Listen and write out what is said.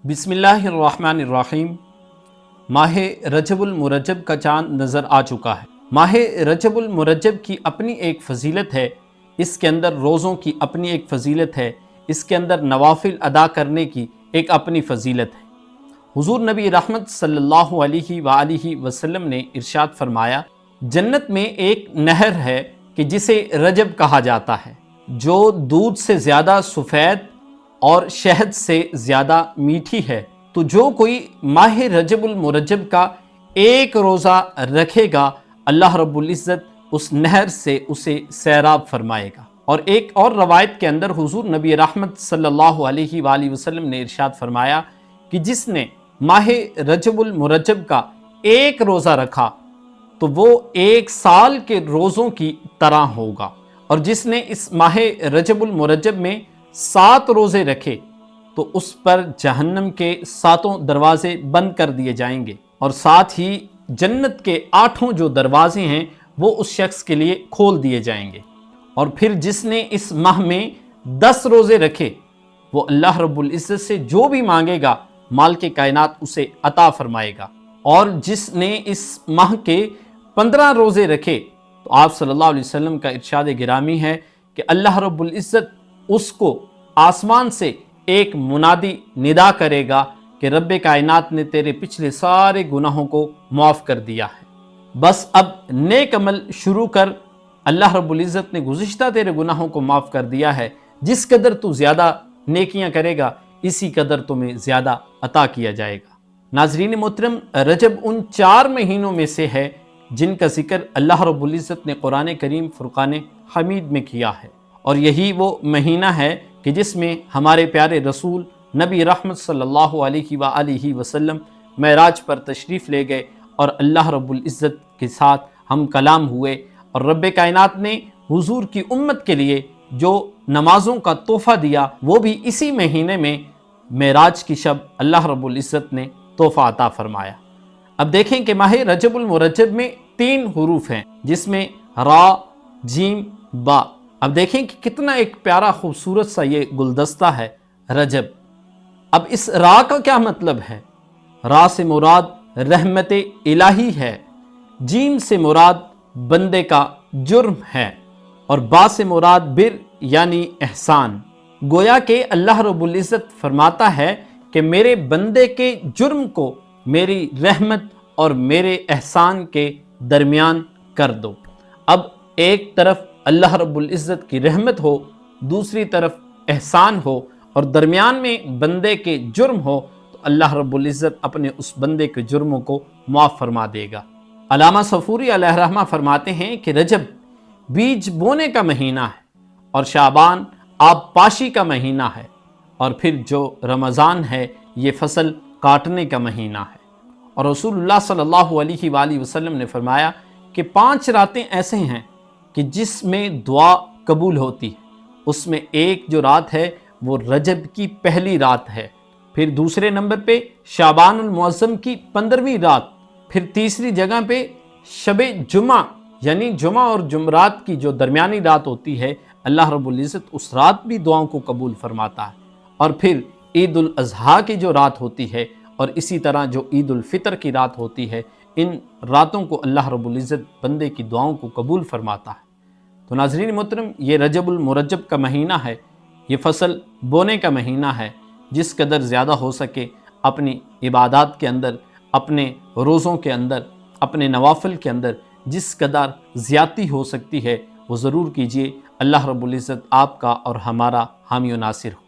بسم اللہ الرحمن الرحیم۔ ماہ رجب المرجب کا چاند نظر آ چکا ہے۔ ماہ رجب المرجب کی اپنی ایک فضیلت ہے، اس کے اندر روزوں کی اپنی ایک فضیلت ہے، اس کے اندر نوافل ادا کرنے کی ایک اپنی فضیلت ہے۔ حضور نبی رحمت صلی اللہ علیہ وآلہ وسلم نے ارشاد فرمایا، جنت میں ایک نہر ہے کہ جسے رجب کہا جاتا ہے، جو دودھ سے زیادہ سفید اور شہد سے زیادہ میٹھی ہے۔ تو جو کوئی ماہ رجب المرجب کا ایک روزہ رکھے گا، اللہ رب العزت اس نہر سے اسے سیراب فرمائے گا۔ اور ایک اور روایت کے اندر حضور نبی رحمت صلی اللہ علیہ وآلہ وسلم نے ارشاد فرمایا کہ جس نے ماہ رجب المرجب کا ایک روزہ رکھا تو وہ ایک سال کے روزوں کی طرح ہوگا، اور جس نے اس ماہ رجب المرجب میں 7 روزے رکھے تو اس پر جہنم کے 7 دروازے بند کر دیے جائیں گے، اور ساتھ ہی جنت کے 8 جو دروازے ہیں وہ اس شخص کے لیے کھول دیے جائیں گے۔ اور پھر جس نے اس ماہ میں 10 روزے رکھے، وہ اللہ رب العزت سے جو بھی مانگے گا مالک کائنات اسے عطا فرمائے گا۔ اور جس نے اس ماہ کے 15 روزے رکھے تو آپ صلی اللہ علیہ وسلم کا ارشاد گرامی ہے کہ اللہ رب العزت اس کو آسمان سے ایک منادی ندا کرے گا کہ رب کائنات نے تیرے پچھلے سارے گناہوں کو معاف کر دیا ہے، بس اب نیک عمل شروع کر، اللہ رب العزت نے گزشتہ تیرے گناہوں کو معاف کر دیا ہے، جس قدر تو زیادہ نیکیاں کرے گا اسی قدر تمہیں زیادہ عطا کیا جائے گا۔ ناظرین محترم، رجب ان 4 مہینوں میں سے ہے جن کا ذکر اللہ رب العزت نے قرآن کریم فرقان حمید میں کیا ہے، اور یہی وہ مہینہ ہے کہ جس میں ہمارے پیارے رسول نبی رحمت صلی اللہ علیہ وآلہ وسلم معراج پر تشریف لے گئے، اور اللہ رب العزت کے ساتھ ہم کلام ہوئے، اور رب کائنات نے حضور کی امت کے لیے جو نمازوں کا تحفہ دیا وہ بھی اسی مہینے میں معراج کی شب اللہ رب العزت نے تحفہ عطا فرمایا۔ اب دیکھیں کہ ماہ رجب المرجب میں 3 حروف ہیں، جس میں را، جیم، با۔ اب دیکھیں کہ کتنا ایک پیارا خوبصورت سا یہ گلدستہ ہے رجب۔ اب اس را کا کیا مطلب ہے؟ را سے مراد رحمت الہی ہے، جیم سے مراد بندے کا جرم ہے، اور با سے مراد بر یعنی احسان۔ گویا کہ اللہ رب العزت فرماتا ہے کہ میرے بندے کے جرم کو میری رحمت اور میرے احسان کے درمیان کر دو۔ اب ایک طرف اللہ رب العزت کی رحمت ہو، دوسری طرف احسان ہو، اور درمیان میں بندے کے جرم ہو، تو اللہ رب العزت اپنے اس بندے کے جرموں کو معاف فرما دے گا۔ علامہ صفوری علیہ الرحمہ فرماتے ہیں کہ رجب بیج بونے کا مہینہ ہے، اور شعبان آب پاشی کا مہینہ ہے، اور پھر جو رمضان ہے یہ فصل کاٹنے کا مہینہ ہے۔ اور رسول اللہ صلی اللہ علیہ وآلہ وسلم نے فرمایا کہ 5 راتیں ایسے ہیں کہ جس میں دعا قبول ہوتی ہے، اس میں ایک جو رات ہے وہ رجب کی پہلی رات ہے، پھر دوسرے نمبر پہ شعبان المعظم کی 15ویں رات، پھر تیسری جگہ پہ شب جمعہ یعنی جمعہ اور جمعرات کی جو درمیانی رات ہوتی ہے، اللہ رب العزت اس رات بھی دعاؤں کو قبول فرماتا ہے، اور پھر عید الاضحیٰ کی جو رات ہوتی ہے، اور اسی طرح جو عید الفطر کی رات ہوتی ہے، ان راتوں کو اللہ رب العزت بندے کی دعاؤں کو قبول فرماتا ہے۔ تو ناظرین محترم، یہ رجب المرجب کا مہینہ ہے، یہ فصل بونے کا مہینہ ہے۔ جس قدر زیادہ ہو سکے اپنی عبادات کے اندر، اپنے روزوں کے اندر، اپنے نوافل کے اندر جس قدر زیادتی ہو سکتی ہے وہ ضرور کیجیے۔ اللہ رب العزت آپ کا اور ہمارا حامی و ناصر ہو۔